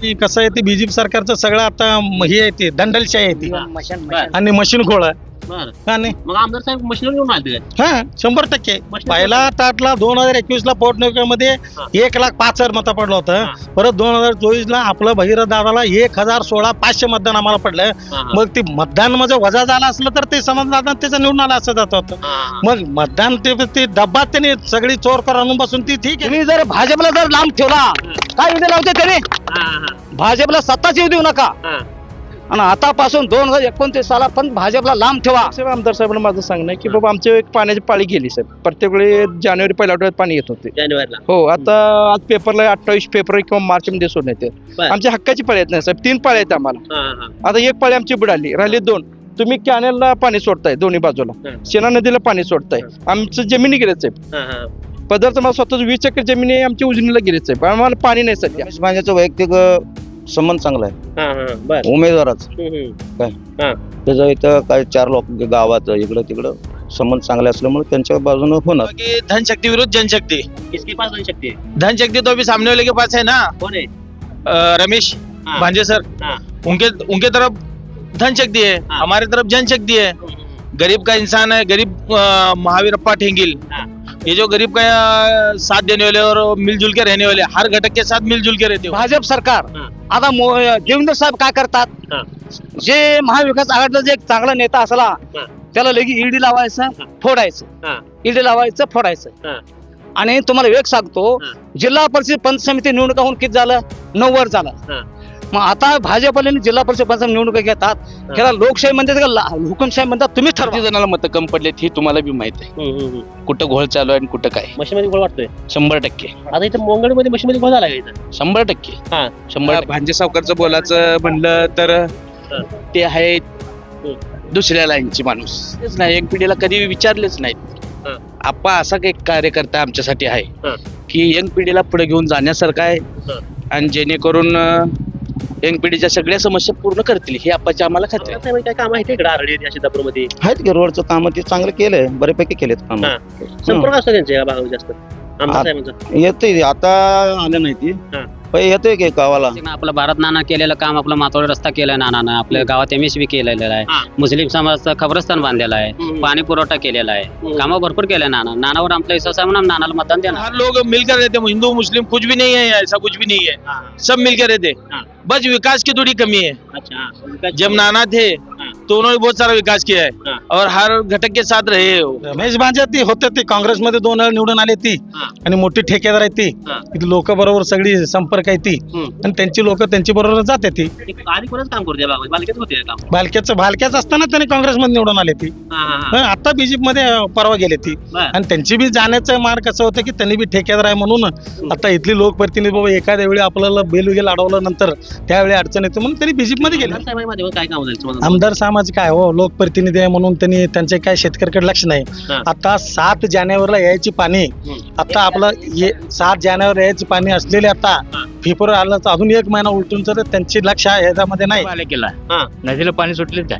की कसं आहे ते बीजेपी सरकारचं सगळं आता हे आहे ते दंडलशाही आहे ती बर आणि मशीन खोळ आहे बर का नाही. मग आमदार साहेब मशीनवर घेऊन आले काय? हा 100% मशीन पहिला ताटला 2021 ला पोटनिवडणुकीमध्ये हा. 1,05,000 मतं पडलं होतं. हा. परत 2024 ला आपलं भगीरथ दादाला 1,016,500 मतदान आम्हाला पडलं. हा. मग ते मतदान म्हणजे वजा झालं असलं तर ते समाजदार त्याचं निवडून आलं असं जात होतं. हा. मग मतदान ते डब्बा त्यांनी सगळी चोर करून आणून बसून ती ठीक आहे. तुम्ही जर भाजपला जर लांब ठेवला काय विधी लावते तरी हा, हा, भाजपला सत्ताच येऊ देऊ नका. हा. आणि आतापासून 2029 साला पण भाजपला लांब ठेवा. साहेब आमदार साहेबांना माझं सांगणं आहे की बाबा आमच्या एक पाण्याची पाळी गेली साहेब. प्रत्येक वेळी जानेवारी पहिल्या आठवड्यात पाणी येत होते. जानेवारीला हो आता आज पेपरला 28 फेब्रुवारी किंवा मार्च मध्ये सोडण्यात येते. बरं. आमच्या हक्काची पाळी येत नाही साहेब. 3 पाळी आहेत आम्हाला. हा, हा. आता एक पाळी आमची बुडाली राहिली 2. तुम्ही कॅनेलला पाणी सोडताय दोन्ही बाजूला. हं. शेना नदीला पाणी सोडताय. आमचं जमिनी गेले साहेब. हा, हा. पदार्थ मला स्वतःच 20 एकर जमिनी आहे आमची उजनीला गेले साहेब. आम्हाला पाणी नाही सध्या. रमेश भांजेचा वैयक्तिक संबंध चांगला आहे हा, हा. बर उमेदवाराच हम्म. त्याचं इथं काय 4 लोक गावात इकडं तिकडं संबंध चांगले असल्यामुळे त्यांच्या बाजूने होणार. कि धनशक्ति विरुद्ध जनशक्ति, किसके पास बन सकती है? धनशक्ति तो अभी सामने वाले के पास है ना, कौन है? रमेश हाँ. भांजे सर. हाँ. उनके तरफ धनशक्ति है, हाँ. हमारे तरफ जनशक्ति है. गरीब का इंसान है, गरीब महावीर अप्पा ठेंगिल. हाँ. ये जो गरीब का साथ देने वाले और मिलजुल के रहने वाले, हर घटक के साथ मिलजुल के रहते हो. भाजप सरकार हा. आता देवेंद्र साहेब काय करतात हा. जे महाविकास आघाडीचा जे एक चांगला नेता असला हा. त्याला लगे ईडी लावायचं हा. फोडायचं हा. ईडी लावायचं फोडायचं. हा. आणि तुम्हाला एक सांगतो हा. जिल्हा परिषद पंचायत समिती निवडणुका होऊन किती झालं 9 वर झालं. हा. मग आता भाजपने जिल्हा परिषद पंचायत निवडणुका घेतात त्याला लोकशाही म्हणतात का हुकुमशाही म्हणतात तुम्ही ठरवा. किती जणांना मतं कम पडलेत हे तुम्हाला बी माहित आहे. कुठं घोळ चालू आहे आणि कुठं काय. मशीन मध्ये गोळ वाटतोय 100% आता इथं मंगळमध्ये मशीन मध्ये गोळ झाला का इथं? 100% हा. 100%. भांजे सावकारचं बोलायचं म्हणलं तर ते आहेत दुसऱ्या लाईनची माणूस तेच नाही. एक पिढीला कधी विचारलेच नाहीत. हा. आप्पा असा एक कार्यकर्ता आमच्यासाठी हा. आहे की यंग पिढीला पुढे घेऊन जाण्यासारखं आहे हा. आणि जेणेकरून यंग पिढीच्या सगळ्या समस्या पूर्ण करतील ही आप्पाची आम्हाला खात्री आहे. काय काम आहे इकडे आरडी या सिद्धापूर मध्ये आहेत की रोडचं काम ते चांगलं केलंय बऱ्यापैकी केलेत काम. हा. संपर्क असतो त्यांच्या या भागावर जास्त आमदार साहेबांचा. येते आता आलं नाही ती हा. येतोय की गावाला. आपलं भारत नाना केलेलं काम आपलं माथोड रस्ता केलाय नानानं आपल्या गावात MSB केलेलं हा. आहे. मुस्लिम समाजाचं खबरस्तान बांधलेलं आहे. हम्म. पाणी पुरवठा केलेला आहे. कामं भरपूर केलंय नानावर आपला विश्वास आहे म्हणून नानाला मतदान देणार. हर लोग मिलकर रहते हैं, हिंदू मुस्लिम कुछ भी नहीं है, ऐसा कुछ भी नहीं है. हाँ. सब मिलकर रहते. हाँ. बस विकास की थोड़ी कमी है. अच्छा हाँ. जब नाना थे तो उन्होंने बहुत सारा विकास किया है हाँ. और हर घटक के साथ रहे हो. रमेश भांजे ती होते ती काँग्रेसमध्ये 2 वेळा निवडून आली ती हा. आणि मोठी ठेकेदार आहे ती. हा. लोक बरोबर सगळी संपर्क आहे ती आणि त्यांची लोक त्यांची बरोबर जाते ती. आधी कोणच काम करते भागात बालकेच होते हे काम. भालक्याच असताना त्यांनी काँग्रेसमध्ये निवडून आले ती. हा, हा, हा. आता बीजेपी मध्ये परवा गेले ती. बरं. आणि त्यांची बी जाण्याचं मार्ग कसं होतं की त्यांनी बी ठेकेदार आहे म्हणून आता इथली लोकप्रतिनिधी बाबा एखाद्या वेळी आपल्याला बेलुगेल अडवलं नंतर त्यावेळी अडचण येते म्हणून त्यांनी बीजेपी मध्ये गेले. आमदार साहेबांच्या माध्यमातून काय काम होईल तुम्हाला? आमदार सामाजिक काय हो लोकप्रतिनिधी आहे म्हणून त्यांनी त्यांचे काय शेतकऱ्याकडे लक्ष नाही. हा. आता 7 जानेवारीला यायची पाणी आता आपलं 7 जानेवारी यायची पाणी असलेले आता हा. फेब्रुवारी आलं तर अजून 1 महिना उलटून तर त्यांची लक्ष ह्याच्यामध्ये नाही. केला हा. नदीला पाणी सुटले काय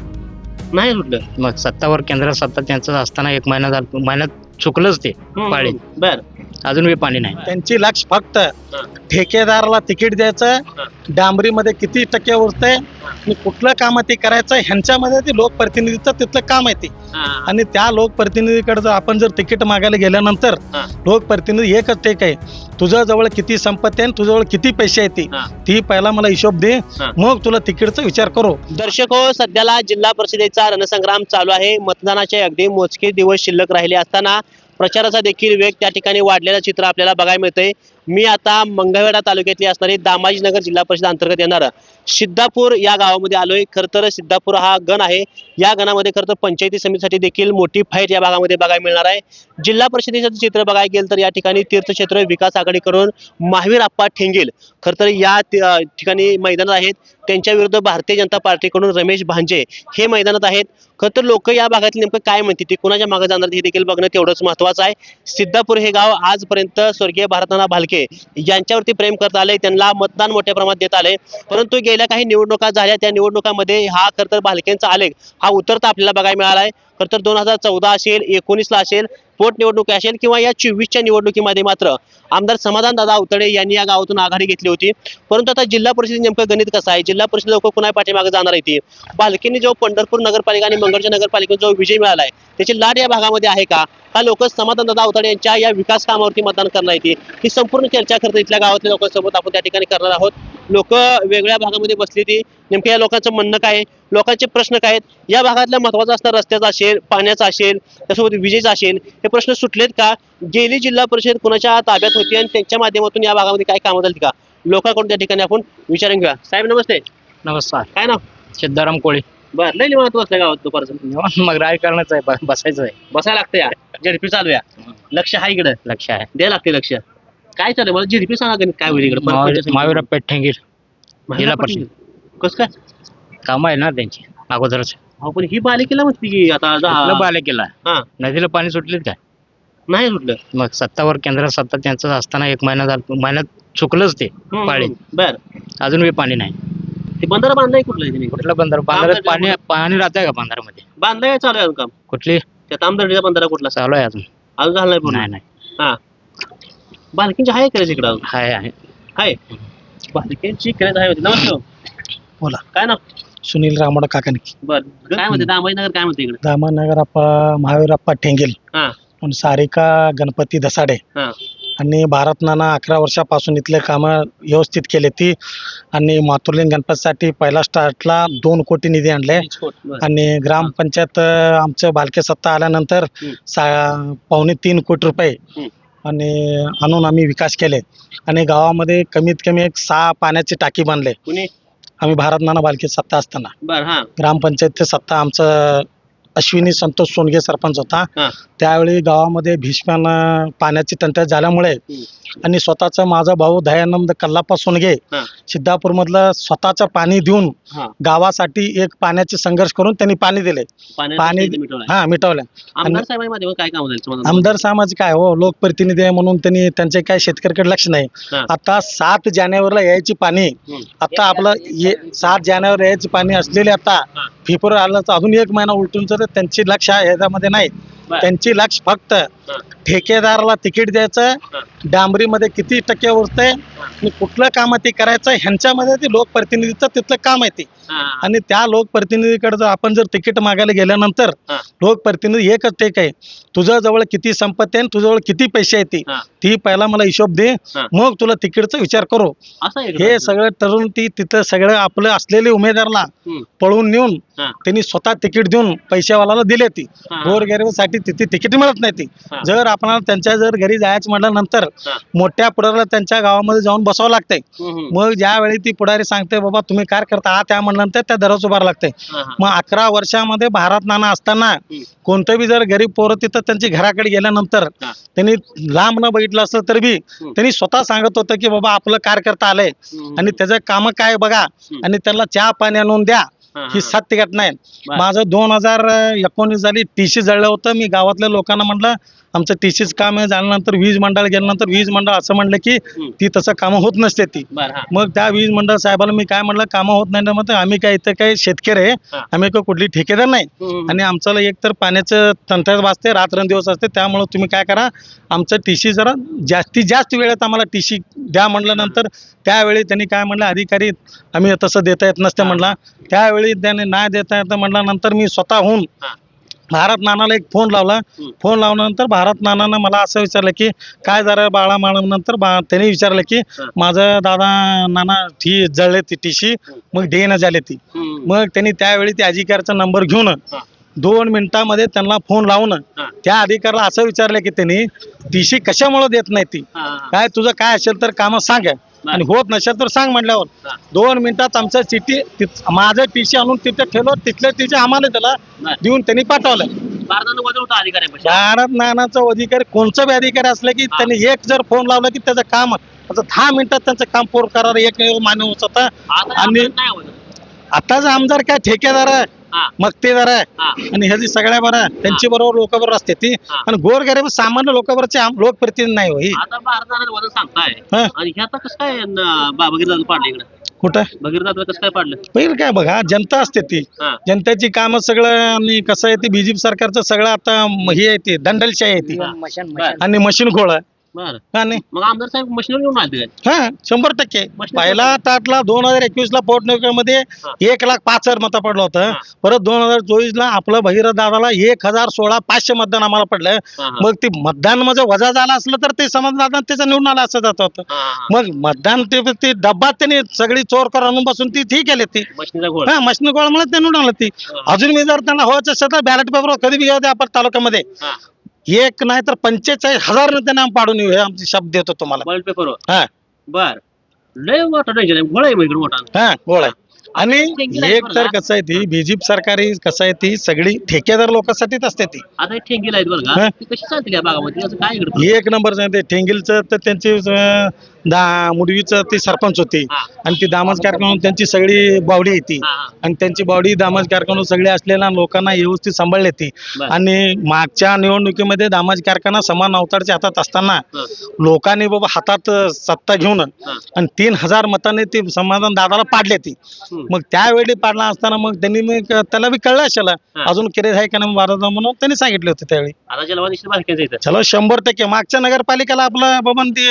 नाही सुटलं. मग सत्तावर केंद्रात सत्ता त्यांचं असताना 1 महिना झाला महिन्यात चुकलंच ते पाळी. बर अजून बी पाणी नाही. त्यांची लक्ष फक्त ठेकेदाराला तिकीट द्यायचं डांबरीमध्ये किती टक्के उरतंय आणि कुठलं काम ते करायचं ह्यांच्यामध्ये ते लोकप्रतिनिधीचं तिथलं काम आहे ते. आणि त्या लोकप्रतिनिधीकडे जर आपण जर तिकीट मागायला गेल्यानंतर हा. लोकप्रतिनिधी एकच टेक आहे तुझ्या जवळ किती संपत्ती आहे तुझ्याजवळ किती पैसे आहेत हा. ती पहिला मला हिशोब दे हा. मग तुला तिकीटचा विचार करू. दर्शक हो, सध्याला जिल्हा परिषदेचा रणसंग्राम चालू आहे. मतदानाचे अगदी मोजके दिवस शिल्लक राहिले असताना प्रचाराचा देखील वेग त्या ठिकाणी वाढलेलं चित्र आपल्याला बघायला मिळतंय. मी आता मंगळवेढा तालुक्यातली असणारी दामाजीनगर जिल्हा परिषद अंतर्गत येणारं सिद्धापूर या गावामध्ये आलोय. खरं तर सिद्धापूर हा गण आहे. या गणामध्ये खरं तर पंचायती समितीसाठी देखील मोठी फाईट या भागामध्ये बघायला मिळणार आहे. जिल्हा परिषदेचं चित्र बघायला गेलं तर या ठिकाणी तीर्थक्षेत्र विकास आघाडीकडून महावीर अप्पा ठेंगेल खरं तर या ठिकाणी मैदानात आहेत. त्यांच्या विरुद्ध भारतीय जनता पार्टीकडून रमेश भांजे हे मैदानात आहेत. खरं तर लोक या भागातले नेमकं काय म्हणते ते कुणाच्या मागे जाणार हे देखील बघणं तेवढंच महत्वाचं आहे. सिद्धापूर हे गाव आजपर्यंत स्वर्गीय भारतनाना भालके यांच्यावरती प्रेम करत आले. त्यांना मतदान मोठ्या प्रमाणात देत आले. परंतु गेल्या काही निवडणुका झाल्या त्या निवडणुकांमध्ये हा खरं तर भालकेंचा आलेख हा उतरता आपल्याला बघायला मिळाला आहे. खरं तर 2014 असेल 19ला असेल पोटनिवडणूक असेल किंवा या 24च्या निवडणुकीमध्ये मात्र आमदार समाधान दादा अवतडे यांनी या गावातून आघाडी घेतली होती. परंतु आता जिल्हा परिषद नेमकं गणित कसं आहे, जिल्हा परिषद लोक कुणा पाठीमागे जाणार आहे ती बालकींनी जो पंढरपूर नगरपालिका आणि मंगळच्या नगरपालिकेत जो विजय मिळाला आहे त्याची लाट या भागामध्ये आहे का, हा लोक समाधान दादा अवतडे यांच्या या विकास कामावरती मतदान करणार येते ही संपूर्ण चर्चा करत इथल्या गावातल्या लोकांसोबत आपण त्या ठिकाणी करणार आहोत. लोक वेगळ्या भागामध्ये बसली ती नेमकं या लोकांचं म्हणणं काय आहे, लोकांचे प्रश्न काय आहेत, या भागातल्या महत्वाचा असणार रस्त्याचा असेल, पाण्याचा असेल, त्यासोबत विजेचा असेल, हे प्रश्न सुटलेत का, गेली जिल्हा परिषद कुणाच्या ताब्यात होती आणि त्यांच्या माध्यमातून या भागामध्ये काय कामं झाली का, लोकांकडून त्या ठिकाणी आपण विचारून घेऊया. साहेब नमस्ते. नमस्कार. काय नाव? सिद्धाराम कोळी. बरं, लई महत्व असलं गावात दुपारचं. मग राय करण्याचं आहे, बसायचं आहे. बसायला लागतं या झेडपी चालू या, लक्ष आहे इकडं, लक्ष आहे. द्यायला लागते लक्ष. काय चालू मला झेडपी सांगा गणित काय होईल इकडे महावीर पेठेंगीर जिल्हा परिषद. कसं काय काम आहे ना त्यांची अगोदरच. हो पण ही बालिकेला म्हणते की आता बाले केला. हा नदीला पाणी सुटलेत काय? नाही सुटलं. मग सत्तावर केंद्र सत्ता त्यांचं असताना 1 महिना झाला, महिन्यात चुकलंच ते पाळी. बर अजून पाणी नाही. ते बंधारा बांधलाय कुठलं कुठलं बंधाऱ्यात पाणी पाणी राहतंय का बंधाऱ्यामध्ये? बांधलाय चालू आहे काम कुठली? त्या तामदर्डीचा बंधारा कुठला चालू आहे अजून. अजून झाला नाही नाही नाही. हा बालकींची आहे करायची इकडं आहे आहे बालकींची करायचं आहे होती. नमस्कार. बोला. काय ना सुनील रामोडा काकानी. बर काय म्हणते दामाजीनगर काय म्हणते इकडे? दामानगर अप्पा महावीरप्पा ठेंगेल हा आणि सारिका गणपती दसाडे हा आणि भारत नाना 11 वर्षापासून इथले कामं व्यवस्थित केले ती आणि मातुरलिंग गणपतीसाठी पहिला स्टार्टला 2 कोटी निधी आणले बरं. आणि ग्रामपंचायत आमचं बालके सत्ता आल्यानंतर 2.25 कोटी रुपये आणि आणून आम्ही विकास केले आणि गावामध्ये कमीत कमी 6 पाण्याची टाकी बांधले. कुणी? आम्ही भारत नाना बालके सत्ता असताना बर हा ग्रामपंचायत सत्ता आमचं अश्विनी संतोष सोनगे सरपंच होता. हा. त्यावेळी गावामध्ये भीषण पाण्याची टंचाई झाल्यामुळे आणि स्वतःचा माझा भाऊ दयानंद कल्लाप्पा सोनगे हा. सिद्धापूरमधलं स्वतःचं पाणी देऊन हा. गावासाठी एक पाण्याचे संघर्ष करून त्यांनी पाणी दिले. पाणी हा मिटवलं. आमदार साहेबांच्या माध्यमातून काय काम झालं? आमदार साहेबांचे काय हो लोकप्रतिनिधी आहे म्हणून त्यांनी त्यांचे काय शेतकऱ्याकडे लक्ष नाही. हा. आता 7 जानेवारीला यायची पाणी आता आपलं 7 जानेवारी यायची पाणी असलेली आता हा. फेब्रुवारी आलं तर अजून 1 महिना उलटून तर त्यांची लक्ष याच्यामध्ये नाही. त्यांची लक्ष फक्त ठेकेदाराला तिकीट द्यायचं, डांबरीमध्ये किती टक्के उरतंय आणि कुठलं काम ते करायचं ह्यांच्यामध्ये ते लोकप्रतिनिधीचं तिथलं काम आहे ते. आणि त्या लोकप्रतिनिधीकडे जर आपण जर तिकीट मागायला गेल्यानंतर लोकप्रतिनिधी एकच टेक आहे, तुझ्या जवळ किती संपत्ती आहे, तुझ्याजवळ किती पैसे आहेत ती पहिला मला हिशोब दे, मग तुला तिकीटचा विचार करू. हे सगळं ठरवून ती तिथं सगळं आपलं असलेले उमेदवाराला पळवून नेऊन त्यांनी स्वतः तिकीट देऊन पैशावाला दिले ती. गोरगरिबासाठी तिथे तिकीट मिळत नाही ती. जर आपण त्यांच्या जर घरी जायचं म्हटल्यानंतर मोठ्या पुढाऱ्याला त्यांच्या गावामध्ये जाऊन बसावं लागतंय. मग ज्यावेळी ती पुढारी सांगते बाबा तुम्ही काय करता त्या म्हणल्यानंतर त्या दररोज उभार लागतंय. मग 11 वर्षामध्ये भारत नाना असताना कोणतं बी जर गरीब पोरं तिथं त्यांची घराकडे गेल्यानंतर त्यांनी लांब न बघितलं असलं तरी बी त्यांनी स्वतः सांगत होतं की बाबा आपलं कार्यकर्ता आलंय आणि त्याचं काम काय बघा आणि त्याला चहा पाणी आणून द्या. ही सत्य घटना आहे. माझं 2019 झाली टीसी जळलं होतं. मी गावातल्या लोकांना म्हटलं आमचं टीसीच काम आहे. झाल्यानंतर वीज मंडळ गेल्यानंतर वीज मंडळ असं म्हणलं की ती तसं कामं होत नसते ती. मग त्या वीज मंडळ साहेबाला मी काय म्हटलं कामं होत नाही ना, आम्ही काय इथं काही शेतकरी आहे, आम्ही काही कुठली ठेकेदार नाही आणि आमच्याला एक तर पाण्याचं तंत्र वाजते रात्रंदिवस असते. त्यामुळं तुम्ही काय करा आमचं टीसी जरा जास्तीत जास्त वेळेत आम्हाला टीसी द्या म्हटल्यानंतर त्यावेळी त्यांनी काय म्हणलं अधिकारी आम्ही तसं देता येत नसते म्हणला. त्यावेळी त्याने नाही देता येतं म्हटल्यानंतर मी स्वतःहून भारत नानाला एक फोन लावला. फोन लावल्यानंतर भारत नानानं मला असं विचारलं की काय जरा बाळा नंतर त्यांनी विचारलं की माझं दादा नाना ठी जळले ती टीशी मग देणं झाले ती. मग त्यांनी त्यावेळी त्या अधिकाऱ्याचा नंबर घेऊन 2 मिनिटामध्ये त्यांना फोन लावून त्या अधिकाऱ्याला असं विचारलं की त्यांनी टीशी कशामुळे देत नाही ती, काय तुझं काय असेल तर काम सांग आणि होत नसेल तर सांग म्हटल्यावर 2 मिनिटात आमचं चिठी माझं टीसी आणून तिथे ठेवलं. तिथल्या टीसी आम्हाला त्याला देऊन त्यांनी पाठवलं. भारत नानाचा अधिकारी कोणचा बी अधिकारी असलं की त्यांनी एक जर फोन लावला की त्याचं काम 10 मिनिटात त्यांचं काम पूर्ण करायला एक मान्य होत होता. आणि आताच आमदार काय ठेकेदार आहे मक्तेदार आहे आणि ह्याची सगळ्या बरं त्यांची बरोबर लोक बरोबर असते ती आणि गोरगरीब सामान्य लोकांवरचे लोकप्रतिनिधी नाही होई. कुठं भगीरथ काय पाडलं पहिलं काय बघा जनता असते ती जनतेची कामं सगळं आणि कसं आहे ते बीजेपी सरकारचं सगळं आता हे आहे ते दंडलशाही आहे ती आणि मशीन खोळ बर हा नाही मग आमदार साहेब मशीनवर घेऊन आले काय? हा 100%. मशीन पहिला टाटला 2021 ला पोटनिवडणुकीमध्ये हा. 1,05,000 मतं पडलं होतं. हा. परत 2024 ला आपलं भगीरथ दादाला 1,016 500 मतदान आम्हाला पडलं. हा, हा. मग ते मतदान म्हणजे वजा झालं असलं तर ते समाजदान त्याचं निवडून आलं असं जात होतं. हा, हा. मग मतदान ते डब्बात त्यांनी सगळी चोर कर आणून बसून ती ठीक केली ती मशीनचा घोळ हा मशीन गोळामुळे ते निवडून आलं ती. अजून मी जर त्यांना व्हायचं असेल तर बॅलेट पेपर कधी बी घ्या आपण तालुक्यामध्ये हा. एक नाही तर 45,000 त्यांना पाडून येऊ हे आमचे शब्द देतो तुम्हाला. बॉल पेपरवर हा बर लय मोठा टेन्शन आहे घोळ आहे मग इकडे मोठा हा गोळ आहे. आणि ठेंगी आहे एक बरं तर का? कसं आहे ती बीजेपी सरकारी कसं आहे ती सगळी ठेकेदार लोकांसाठीच असते ती. आता हे ठेंगीला आहेत बरं हा. का ती कशी चालतील या भागामध्ये असं काय इकडे एक नंबर ते ठेंगिलचं तर त्यांची मुडवीचं ती सरपंच होती हा. आणि ती दामज कारखाना त्यांची सगळी बावडी येते हा, हा. आणि त्यांची बावडी दामज कारखाना सगळे असलेल्या लोकांना व्यवस्थित सांभाळली ती. बरं. आणि मागच्या निवडणुकीमध्ये दामज कारखाना समान अवतारच्या हातात असताना हा. लोकांनी बाबा हातात सत्ता घेऊन आणि 3,000 मतांनी ती समाधान दादाला पाडले ती. हम्म. मग त्यावेळी पाडला असताना मग त्यांनी मग त्याला बी कळलं असेल हा. अजून किरेज आहे का नाही बारा म्हणून त्यांनी सांगितले होते त्यावेळी. आता जलवा निश्चित बालकांचं इथं चलो 100% मागच्या नगरपालिकेला आपलं बाबा ती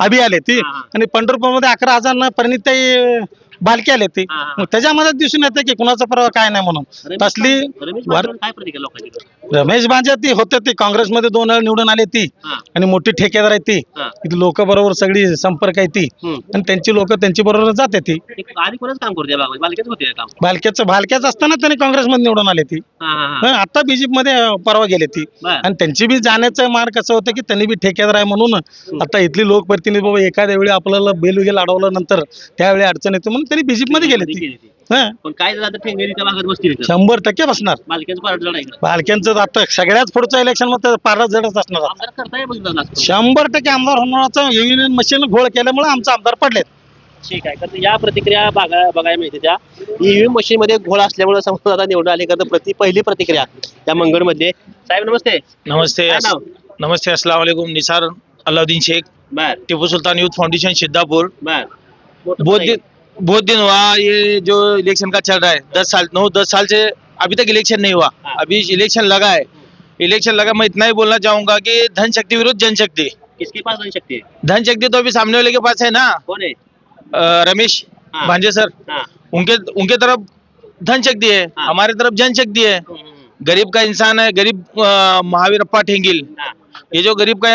अभि आले ती हा, हा. आणि पंढरपूरमध्ये 11,000 परिणिताई बालकी आले ती. हा, हा. मग त्याच्यामध्ये दिसून येते की कुणाचा परवा काय नाही म्हणून तसली रमेश वर- बाजारावर काय प्रतिक्रिया लोकांची रमेश बांजा ती होते ती काँग्रेसमध्ये 2 वेळा निवडून आली ती हा. आणि मोठी ठेकेदार आहे ती. हा. इथे लोक बरोबर सगळी संपर्क आहे ती हम्म. आणि त्यांची लोक त्यांची बरोबर जाते ती. एक आधी कोणच काम करते बागामध्ये बालकेच होते काम भालक्याच असताना त्यांनी काँग्रेसमध्ये निवडून आले ती. हा हा हा हं, आता बीजेपी मध्ये परवा गेले ती. बर आणि त्यांची बी जाण्याचं मार्ग कसं होतं की त्यांनी बी ठेकेदार आहे म्हणून आता इथली लोकप्रतिनिधी बाबा एखाद्या वेळी आपल्याला बेल वगैरे अडवलं नंतर त्यावेळी अडचण येते म्हणून त्यांनी बीजेपी मध्ये गेले ती. हं, पण काय झालं आता ठेंगेरी त्या भागात बसतील इथं 100% बसणार. बालक्यांचं पार्ट लढाई इकडं. भालक्यांचं आता सगळ्यात पुढचं इलेक्शन मध्ये पारच जडच असणार. आमदार करताय बघितलं असतं. 100% आमदार होण्याचा युनियन मशीन घोळ केल्यामुळे आमचे आमदार पडलेत. ठीक आहे कारण या प्रतिक्रिया बघायला मिळते त्या ईव्हीएम मशीन मध्ये घोळ असल्यामुळे समजा आता निवडून आले का तर पहिली प्रतिक्रिया त्या मंगळमध्ये. साहेब नमस्ते नमस्ते काय नाव? नमस्ते अस्सलाम वालेकुम निसार अलाउद्दीन शेख बर टिप्पू सुल्तान यूथ फाउंडेशन सिद्धापुर. बर बहुत दिन हुआ ये जो इलेक्शन का चल रहा है 10 साल से अभी तक इलेक्शन नहीं हुआ. हाँ. अभी इलेक्शन लगा है. इलेक्शन लगा मैं इतना ही बोलना चाहूंगा कि धन शक्ति विरुद्ध जनशक्ति. किसके पास बन सकती है धन शक्ति तो अभी सामने वाले के पास है ना. कौन है रमेश हाँ. भांजे सर हाँ. उनके तरफ धन शक्ति है. हाँ. हमारे तरफ जनशक्ति है. गरीब का इंसान है. गरीब महावीरप्पा ठेंगिल हाँ. ये जो गरीब का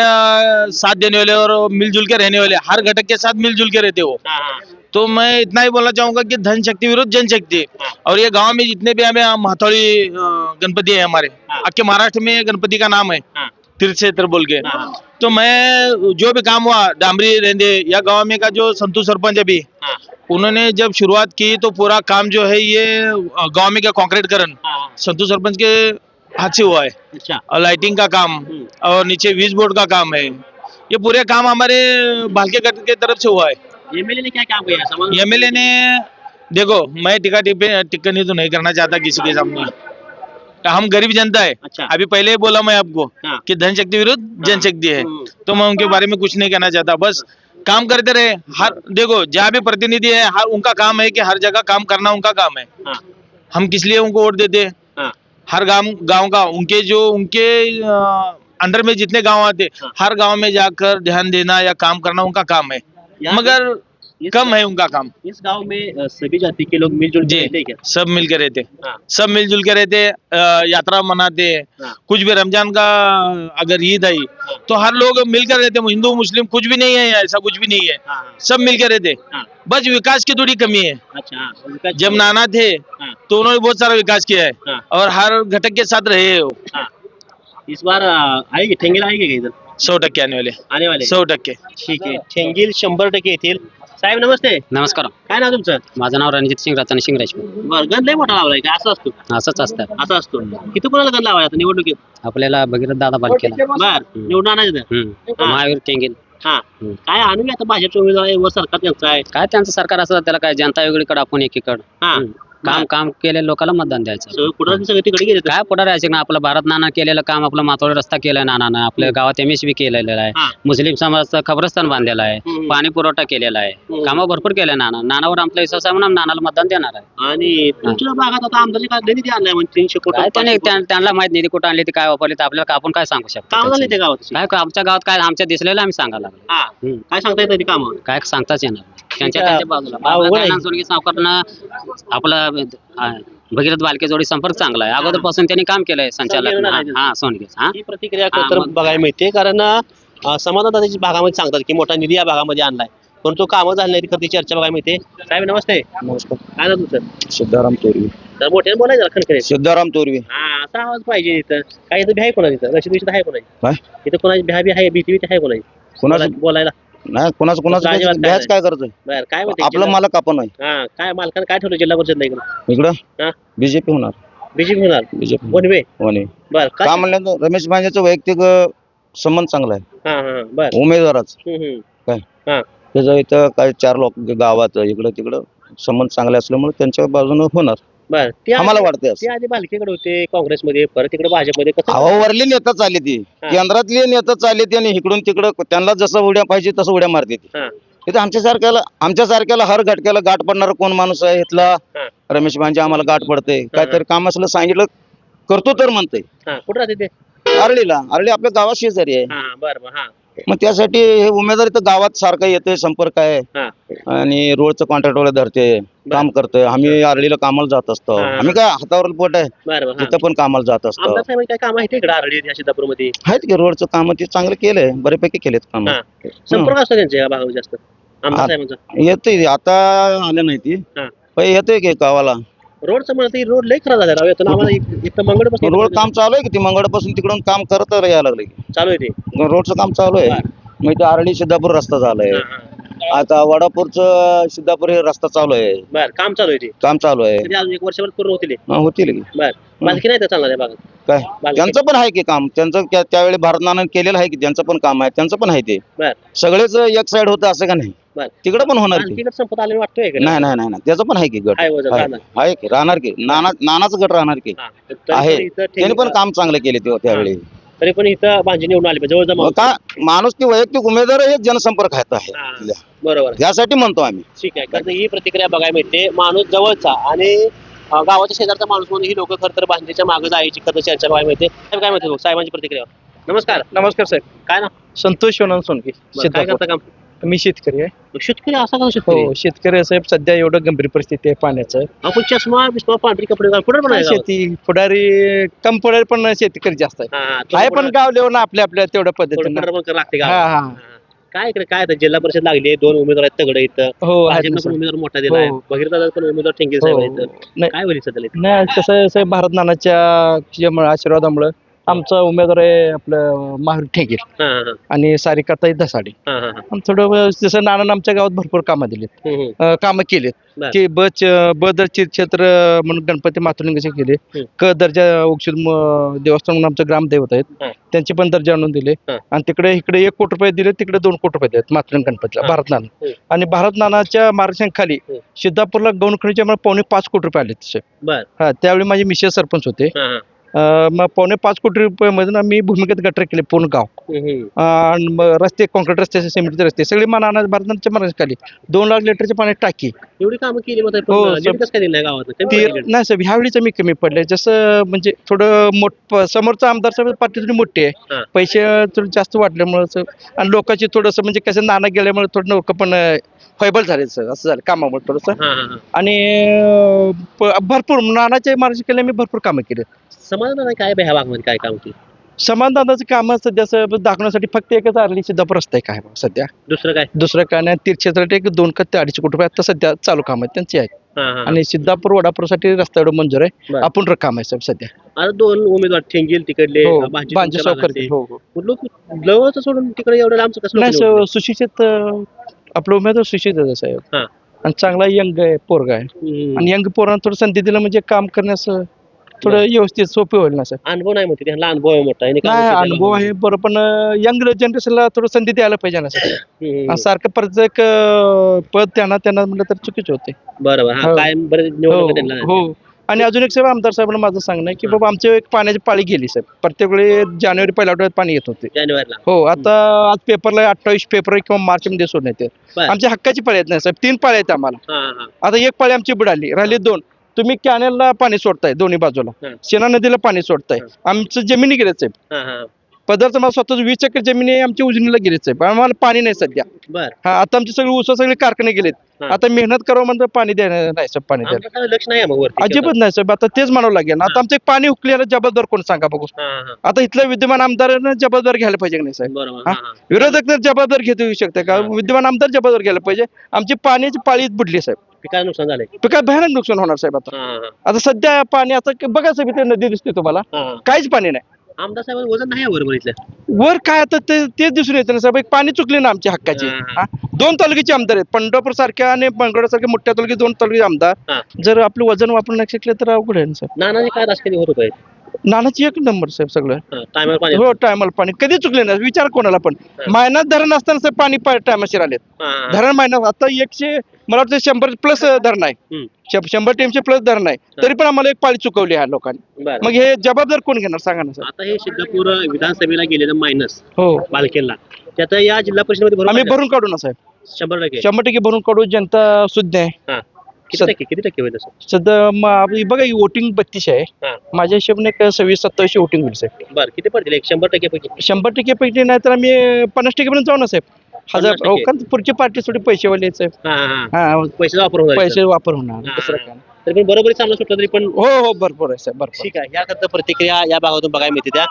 साथ देने वाले और मिलजुल के रहने वाले हर घटक के साथ मिलजुल के रहते हो. हाँ, हाँ. तो मैं इतना ही बोलना चाहूंगा कि धन शक्ति विरुद्ध जनशक्ति. हाँ. और ये गांव में जितने भी हमें हथौड़ी गणपति है हमारे हाँ. आपके महाराष्ट्र में गणपति का नाम है हाँ. तीर्थ क्षेत्र बोल के. हाँ. तो मैं जो भी काम हुआ डामरी रेंदे या गांव में का जो संतू सरपंच अभी हाँ. उन्होंने जब शुरुआत की तो पूरा काम जो है ये गांव में का कंक्रीटकरण हाँ. संतू सरपंच के हाथ से हुआ है. अच्छा और लाइटिंग का काम और नीचे वीज बोर्ड का काम है. ये पूरे काम हमारे भालके गट के तरफ से हुआ है. एमएलए ने क्या काम किया समाज एमएलए ने देखो मैं टिप्पणी तो नहीं करना चाहता किसी के सामने. हम गरीब जनता है. अच्छा. अभी पहले ही बोला मैं आपको हाँ. कि धन शक्ति विरुद्ध जनशक्ति है. हम्म. तो मैं उनके बारे में कुछ नहीं कहना चाहता. बस काम करते रहे. हर देखो जहाँ भी प्रतिनिधि है हर उनका काम है कि हर जगह काम करना उनका काम है. हाँ. हम किस लिए उनको वोट देते हैं. हाँ. हर गांव का उनके अंडर में जितने गांव आते हाँ. हर गांव में जाकर ध्यान देना या काम करना उनका काम है. यहाँ मगर इस- कम है उनका काम. इस गांव में सभी जाति के लोग मिलजुल के जी रहते हैं क्या सब मिलकर रहते. हाँ. सब मिलजुल के रहते. यात्रा मनाते. हाँ. कुछ भी रमजान का अगर ईद आई तो हर लोग मिलकर रहते. हिंदू मुस्लिम कुछ भी नहीं है ऐसा कुछ भी नहीं है. हाँ. सब मिलकर रहते. हाँ. बस विकास की थोड़ी कमी है. अच्छा हाँ. उनका जब नाना थे हाँ. तो उन्होंने बहुत सारा विकास किया है हाँ. और हर घटक के साथ रहे हो. हाँ. इस बार आएगी ठेंगेला आएगी का इधर 100% आने वाले. आने वाले 100%. ठीक आहे ठेंगील 100% येतील. साहेब नमस्ते नमस्कार. काय नाव तुमचं माझं नाव रणजित सिंग रतन सिंग राजपूत. बरं गण लय मोठा लावलाय का असं असतो असंच असतं. असं असतो किती कोणाला गण लावाय आता निवडणुकीत आपल्याला भगीरथ दादा बालकेला. बर निवडून आणायचं हा. महावीर टेंगेल. हा काय आणूया आता भाजपचा उमेदवार आहे व सरकार त्यांचं आहे काय त्यांचं सरकार असं त्याला काय जनता वेगळीकडे आपण एकीकडे. हा काम केलेल्या लोकांना मतदान द्यायचं सगळं पुढे सगळे तिकडे गेले काय पुढे राहायचं ना आपलं भारत नाना केलेलं काम आपलं माथोडी रस्ता केलाय नानानं आपल्या गावात MSB केलेलं आहे हा. मुस्लिम समाजाचं खबरस्तान बांधलेलं आहे पाणी पुरवठा केलेला आहे कामं भरपूर केलंय नानावर आपला विश्वास आहे म्हणून नानाला मतदान देणार आहे आणि तुमच्या भागात आता आमदारची काय निधी आणलाय म्हणजे 300 काय कोटी त्यांना माहित नाही कुठं आणली ती काय वापरली तर आपल्याला आपण काय सांगू शकतो काम झाले त्याचं? ते गावात काय आमच्या गावात काय आमच्या दिसलेलं आम्ही सांगायला लागलो हा काय सांगता येतं काम काय सांगताच येणार नाही. त्यांच्या तुमच्या- त्यांच्या बाजूला अवघड आहे. सोडगी सावकारनं आपलं भगीरथ बालके जोडी संपर्क चांगला आहे अगोदरपासून त्यांनी काम केलंय संचालक सोनगे नाही हा सोनगे हा ही प्रतिक्रिया हा, तर मग- बघायला मिळते कारण समाधान भागामध्ये सांगतात की मोठा निधी या भागामध्ये आणलाय परंतु कामं झाली नाही खरं ती चर्चा बघायला मिळते साहेब नमस्ते नमस्कार. काय ना तुमचं सिद्धाराम तोरवे. तर मोठ्याने बोलायचं खणखणे सिद्धाराम तोरवे. हा असा आवाज पाहिजे इथं काय इथं भ्याय कोणाची इथं रशीद आहे कोणाची काय? इथं कोणाची भ्या आहे भीती आहे कोणाची कोणाचं बोलायला नाही कोणाचं अजिबात काय बॅच काय करतोय बर काय म्हणते आपलं जिल्हा- मालक आपण आहे हा काय मालकानं काय ठरवलं जिल्हा परिषदला इकडं इकडं हा? बीजेपी होणार बीजेपी होणार बीजेपी वनवे होणे बर का काय म्हणलं तर रमेश भांजेचं वैयक्तिक संबंध चांगला आहे हा हा बर उमेदवाराच हम्म. त्याचं इथं काय 4 लोक गावात इकडं तिकडं संबंध चांगले असल्यामुळे त्यांच्या बाजूने होणार बर ते आम्हाला वाटतंय ते असं आधी बालकीकडे होते काँग्रेसमध्ये परत तिकडे भाजपमध्ये कसं हवावरली नेता चालली ती हा. केंद्रातली नेता चालली ती आणि इकडून तिकडं त्यांना जसं उड्या पाहिजे तसं उड्या मारते ती हा. इथं आमच्यासारख्याला हर घटक्याला गाठ पडणारा कोण माणूस आहे इथला हा. रमेश भांजे आम्हाला गाठ पडते काहीतरी काम असलं सांगितलं करतो तर म्हणते हा कुठं राहते ते आरळी आपल्या गावात शेजारी आहे हा बर बर हा मग त्यासाठी हे उमेदवार इथं गावात सारखं येते संपर्क आहे हा. आणि रोडचं कॉन्ट्रॅक्ट वगैरे धरते काम करतोय आम्ही आरळीला कामाला जात असतो हा. आम्ही काय हातावर पोट आहे बर बर हा. तिथं पण कामाला जात असतो आमदार साहेब काय काम आहे तिकडे आरळी या सिद्धापूरमध्ये आहेत की रोडचं काम ते चांगलं केलंय बऱ्यापैकी केलेत काम हा. संपर्क असतो त्यांच्या या भागामध्ये जास्त आमदार साहेबांचा येते आता आलं नाही ती हा. पण येतोय की गावाला रोडचं म्हणत रोड लई खराब झाला राव येतो आम्हाला इथं मंगळपासून रोड काम चालू आहे की ती मंगळपासून तिकडून काम करत यायला लागले चालू आहे ते रोडचं काम चालू आहे मग इथे आरळी सिद्धापूर रस्ता झालाय हा, हा. आता वडापूरचं सिद्धापूर हे रस्ता चालू आहे बर काम चालू आहे ते काम चालू आहे कधी अजून 1 वर्षभर पूर्ण होतील हे? होतील की बर बालकी नाही तर चालणार या भागात काय बालकी. त्यांचं पण आहे की काम त्यांचं त्यावेळी भारतनानं केलेलं आहे की त्यांचं पण काम आहे त्यांचं पण आहे ते बर सगळेच एक साइड होतं असं का नाही बर तिकडे पण होणार की बालकीकडे संपत आले वाटतोय का? नाही नाही नाही नाही. त्याचं पण आहे की गट आहे वजन आहे राहणार. आहे की राहणार की नानाचं गट राहणार की हा. तरी आहे पण इथं त्यांनी पण काम चांगलं केले त्यावेळी तरी पण इथं भांजी निवडून आली पाहिजे जवळ मग का माणूस की वैयक्तिक उमेदवार हे जनसंपर्क आहे हा. तिथल्या. बरोबर यासाठी म्हणतो आम्ही ठीक आहे कारण ही प्रतिक्रिया बघायला मिळते माणूस जवळचा आणि गावाच्या शेजारचा माणूस म्हणून ही लोक खरं तर भांजीच्या मागे जायची खरं चर्चा बघायला मिळते साहेब काय म्हणते साहेबांची प्रतिक्रिया नमस्कार नमस्कार साहेब काय ना संतोष शिवनंद सोनके बरं, काय करता काम मी शेतकरी आहे शेतकरी असा का शेतकरी हो शेतकरी साहेब सध्या एवढं गंभीर परिस्थिती आहे पाण्याचं आपण चष्मा बिस्मा पांढरी कपडे घालून पुढे पण आहे गावात. शेती पुढारी कम पुढारी पण शेतकरी जास्त आहे हा, आहे पण थोडं गाव लेवल आपल्या तेवढ्या पुढं पद्धतीनं पुढं पण करावं लागते हा गावात. हा हा. काय इकडे काय आता जिल्हा परिषद लागली 2 उमेदवार आहेत तगडे इथं हो आहेत भाजपनं ना पण साहेब. उमेदवार मोठा दिला आहे हो. भगीरथ पण उमेदवार ठेंगील हो. साहेब आहेत इथं. नाही काय होईल सध्या इथं? नाही कसं आहे साहेब भारत नानाच्या आशीर्वादामुळे आमचा उमेदवार आहे आपलं माहुरी ठेंगीर हा, हा, आणि सारिकाताई धसाडे हा, हा, हा. आणि थोडं जसं नानानं आमच्या गावात भरपूर कामं दिलीत कामं केलीत बरं. की ब दर्जित क्षेत्र म्हणून गणपती मातृलिंगाचे केले हम्म. क दर्जा औषध देवस्थान म्हणून आमचे ग्रामदैवत आहेत हा. त्यांचे पण दर्जा आणून दिले हा. आणि इकडे 1 कोटी रुपये दिले तिकडे 2 कोटी रुपये दिलेत मातृलिंग गणपतीला हा. भारत नाना हम्म. आणि भारत नानाच्या मार्गदर्शनाखाली हम्म. सिद्धापूरला गौणखणीच्या मला 5.25 कोटी रुपये आले तसे बर हा त्यावेळी माझे मिसेस सरपंच होते हा, हा. मग 5.25 कोटी रुपयामधून आम्ही भूमिगत गटर केले पूर्ण गाव हम्म. आणि मग रस्ते कॉन्क्रीट रस्ते सिमेंटचे रस्ते सगळे नाना भारताच्या मार्गाखाली 2 लाख लिटरचे पाणी टाकी एवढी कामं केली मग हो, कसं काय दिलं गावात ते नाही साहेब ह्यावेळीच मी कमी पडले जसं म्हणजे थोडं समोरचा आमदार साहेब पार्टी थोडी मोठी हा. आहे पैसे थोडे जास्त वाढल्यामुळे आणि लोकांची थोडंसं म्हणजे कसं नाना गेल्यामुळे थोडं लोक पण फैबल झाले सर असं झालं कामामुळे थोडंसं आणि भरपूर नानाच्या मार्ग केले मी भरपूर कामं केली समाधान काय ह्या भागामध्ये काय काम केलं समानदानाचं काम सध्या दाखवण्यासाठी फक्त एकच आरली सिद्धापूर रस्ता आहे काय सध्या दुसरं काय दुसरं काय नाही तीर्थक्षेत्रासाठी 2 ते 2.5 कोटी रुपये आता सध्या चालू काम आहेत त्यांची आहेत हा, हा. आणि सिद्धापूर वडापूरसाठी रस्ता एवढं मंजूर आहे बरं. आपण काम आहे साहेब सध्या आता 2 उमेदवार ठेंगील तिकडले हो, भाजी बांजे तुमच्या सावकर भागातले. हो हो लोक जवळच सोडून तिकडे एवढं लांबचं कसं नाही लोकं निवडले? सुशिक्षित आपलं उमेदवार सुशिक्षित आहे साहेब हा. आणि चांगला यंग आहे पोरगा आहे हम्म. आणि यंग पोरांना थोडं संधी दिलं म्हणजे काम करण्यास थोडं व्यवस्थित सोपे होईल ना साहेब. अनुभव नाही म्हणते त्यांना अनुभव आहे मोठा यांनी काम नाही केलेलं अनुभव आहे बरं, पण यंग जनरेशनला थोडं संधी द्यायला पाहिजे ना साहेब. हम्म. सारखं प्रत्येक पद त्यांना म्हटलं तर चुकीचे होते. बरोबर हा हो. काय बरेच निवडणूक त्यांना हो. आणि अजून एक साहेब आमदार साहेबांना माझं सांगणं आहे की बाबा आमची एक पाण्याची पाळी गेली साहेब. प्रत्येक वेळी जानेवारी पहिल्या आठवड्यात पाणी येत होते. जानेवारीला हो, आता आज पेपरला 28 फेब्रुवारी किंवा मार्च मध्ये सोडण्यात येते. बरं. आमच्या हक्काची पाळी येत नाही साहेब. 3 पाळ्या आहेत आम्हाला. हा हा आता एक पाळी आमची बुडाली, राहिली 2. तुम्ही कॅनेलला पाणी सोडताय दोन्ही बाजूला, हं. शेना नदीला पाणी सोडताय. आमचं जमिनी गेले साहेब. हा हा पदार्थ मला स्वतःच 20 एकर जमिनी आहे आमची उजनीला गेली साहेब. आम्हाला पाणी नाही सध्या. बर हा, आता आमची सगळी ऊस सगळे कारखाने गेलेत. हं. आता मेहनत करावं म्हणतं पाणी द्यायला नाही साहेब. पाणी द्यायला आमचं काय लक्ष नाही आहे मग वरती अजिबात नाही साहेब. आता तेच म्हणावं लागेल. आता आमचं एक पाणी हुकल्याला जबाबदार कोण सांगा बघू. हा हा आता इथल्या विद्यमान आमदारांना जबाबदार घ्यायला पाहिजे की नाही साहेब. बरोबर हा? हा हा विरोधक तर जबाबदार घेता येऊ शकते का. हा. विद्यमान आमदार जबाबदार घ्यायला पाहिजे. आमची पाण्याची पाळीच बुडली साहेब. पिकाला नुकसान झालंय पिकात भयानक नुकसान होणार साहेब. आता हा हा आता सध्या पाणी आता बघा साहेब इथे नदी दिसते तुम्हाला, हा हा. काहीच पाणी नाही. आमदार साहेब वजन नाही आहे बरोबर इथलं वर काय आता तेच दिसून येतं ना साहेब. एक पाणी चुकले ना आमच्या हक्काची. हा. हा? 2 तालुक्याचे आमदार आहेत, पंढरपूर सारख्या आणि मंगळवेढा सारख्या मोठ्या तालुक्यात 2 तालुक्याचे हा. आमदार जर आपलं वजन वापरून नाही शिकले तर अवघड आहे ना साहेब. नानाचे काय राजकीय होत होते नानाची एक नंबर साहेब सगळं. टायमावर पाणी हो, टायमाला पाणी कधी चुकले नाही. विचार कोणाला पण महिन्यात धरण असताना साहेब पाणी टायमाशीर आलेत. हा, हा. धरण महिन्यात आता 100 मला वाटतं 100+ धरण आहे. हम्म. 100 टीमचे प्लस धरण आहे. तरी पण आम्हाला एक पाळी चुकवली ह्या लोकांनी. बरं. मग हे जबाबदार कोण घेणार सांगा ना साहेब. आता हे सिद्धपूर विधानसभेला गेलेलं मायनस हो, बालकेला त्याचं या जिल्हा परिषदेमध्ये भरून आम्ही काढलं. भरून काढू ना साहेब. 100% 100% भरून काढू. जनता शुद्ध आहे. हा किती टक्के होईल असं सध्या बघा ही वोटिंग 32 आहे. हा माझ्या हिशोबाने 26-27 वोटिंग होईल साहेब. बरं किती पडतील 100% पैकी 100% पैकी नाही तर आम्ही 50% पर्यंत जाऊ ना साहेब. 1000 50%? हो, कारण पुढची पार्टी थोडी पैसेवाली आहेत साहेब. हा हा हा, पैशाचा वापर होणार पैसे वापर होणार हा, दुसरं हा. काय. तरी पण बरोबरी चांगलं सुटलं तरी पण हो हो, भरपूर आहे साहेब, भरपूर. ठीक आहे. याकरता प्रतिक्रिया या भागातून बघायला मिळते त्या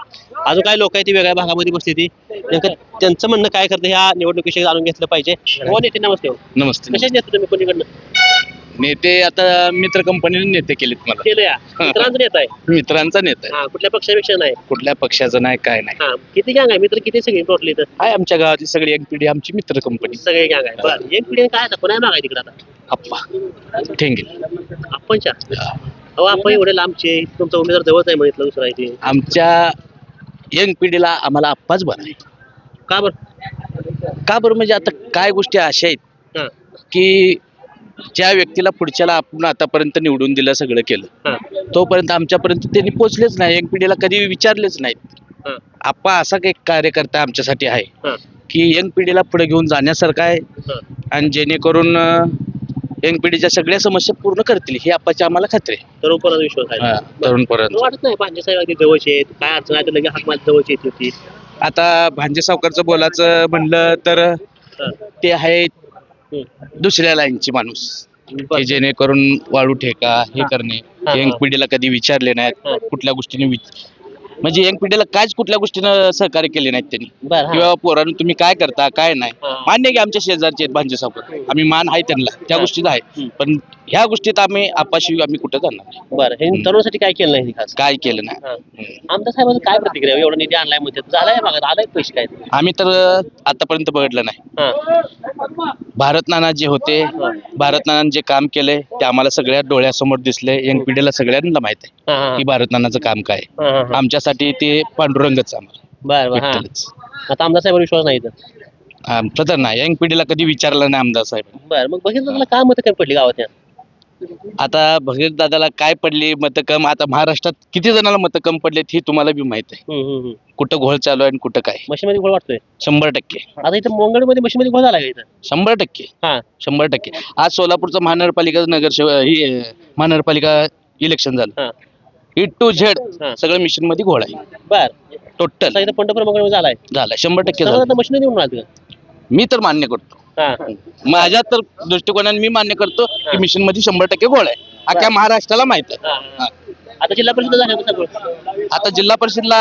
अजून काय लोक आहेत ती वेगळ्या भागामध्ये बसली ती नेमकं त्यांचं म्हणणं काय करतं ह्या निवडणुकीशी जाणून घेतलं पाहिजे. हो नेते नमस्ते हो. नमस्ते. कशाच नेते तुम्ही कोणीकडनं नेते आता मित्र कंपनीने नेते केलेत मला. केलं या मित्रांचं नेता आहे मित्रांचा नेता आहे. हा कुठल्या पक्षापेक्षा नाही कुठल्या पक्षाचं नाही काय नाही. हा किती गँग आहे मित्र किती सगळी टोटली तर आहे आमच्या गावातली सगळी एक पिढी आमची मित्र कंपनी. सगळे गँग आहे बरं एक पिढी काय आता कोणा मागाय तिकडे आता आप्पा ठेंगे. आपणच्या अहो आपण एवढे लांबचे तुमचा उमेदवार जवळच आहे म्हटलं दुसरा आहे ते आमच्या यंग पिढीला आम्हाला आप्पाच बरं आहे. का बरं का बरं म्हणजे आता काय गोष्टी अशा आहेत हा की ज्या व्यक्तीला पुढच्याला आपण आतापर्यंत निवडून दिलं सगळं केलं हा तोपर्यंत आमच्यापर्यंत त्यांनी पोचलेच नाही. यंग पिढीला कधी विचारलेच नाहीत. हा आप्पा असा काही कार्यकर्ता आमच्यासाठी आहे हा की यंग पिढीला पुढे घेऊन जाण्यासारखं आहे हा आणि जेणेकरून यंग पिढीच्या सगळ्या समस्या पूर्ण करतील ही आप्पाची आम्हाला खात्री आहे. तरुण पोरांचा विश्वास आहे हा, तरुणपर्यंत. तुला वाटत नाही पांडे साहेब अगदी जवळचे आहेत काय अडचण आहे तर लगेच हाक माझ्या जवळची येते होती आता भांजे सावकारचं बोलायचं म्हणलं तर हा. ते आहेत हम्म. दुसऱ्या लाईनची माणूस बरं. की जेणेकरून वाळू ठेका हे हा. करणे हा, यंग हा. पिढीला कधी विचारले नाहीत हा. कुठल्या गोष्टीने म्हणजे यंग पिढीला कायच कुठल्या गोष्टीनं सहकार्य केले नाहीत त्यांनी बरं हा. किंवा पोरांनो तुम्ही काय करता काय नाही हा. मान्य आहे की आमच्या शेजारचे आहेत भांजे सावकार आम्ही मान आहे त्यांना त्या हा. गोष्टीत आहे हम्म. पण ह्या गोष्टीत आम्ही आपाशी आम्ही कुठं जाणार नाही. बरं हे तरुणासाठी काय केलं नाही खास काय केलं नाही. हा. आमदार साहेबांचं काय प्रतिक्रिया एवढा निधी आणलाय म्हणतात झालाय भागात आलाय पैसे काय आम्ही तर आतापर्यंत बघितलं नाही. हा भारत नाना जे होते भारत नानांनी जे काम केले ते आम्हाला सगळ्या डोळ्यासमोर दिसले. यंग पिढीला सगळ्यांना माहित आहे हा, हा, की भारत नानाचं काम काय आहे. हा, हा, हा. आमच्यासाठी ते पांडुरंगच आम्हाला बरं बरं हा विठ्ठलच. आता आमदार साहेबांवर विश्वास नाही इथं आमचं तर नाही यंग पिढीला कधी विचारलं नाही आमदार साहेब. बरं मग बघितलं तुला काय मतं कमी पडली गावात या आता भगीर दादाला काय पडली मतं कम आता महाराष्ट्रात किती जणांना मतं कम पडलेत हे तुम्हाला बी माहित आहे. कुठं घोळ चालू आहे आणि कुठं काय. मशीनमध्ये घोळ वाटतोय 100% आता इथं मंगळमध्ये मशीनमध्ये घोळ झाला का इथं 100% हा 100%. आज सोलापूरचं महानगरपालिका ही महानगरपालिका इलेक्शन झालं हा E to Z हा. सगळं मिशन मध्ये घोळ आहे बर टोटल आता इथं पंढरपूर मंगळमध्ये झालाय झालं 100% सगळं झालं. आता मशीन निवडून आलं मी तर मान्य करतो हा माझ्या तर दृष्टिकोनाने मी मान्य करतो की मिशन मध्ये 100% घोळ आहे. अख्ख्या महाराष्ट्राला माहित आहे. हा, हा. आता जिल्हा परिषद झाल्या का सगळं आता जिल्हा परिषदला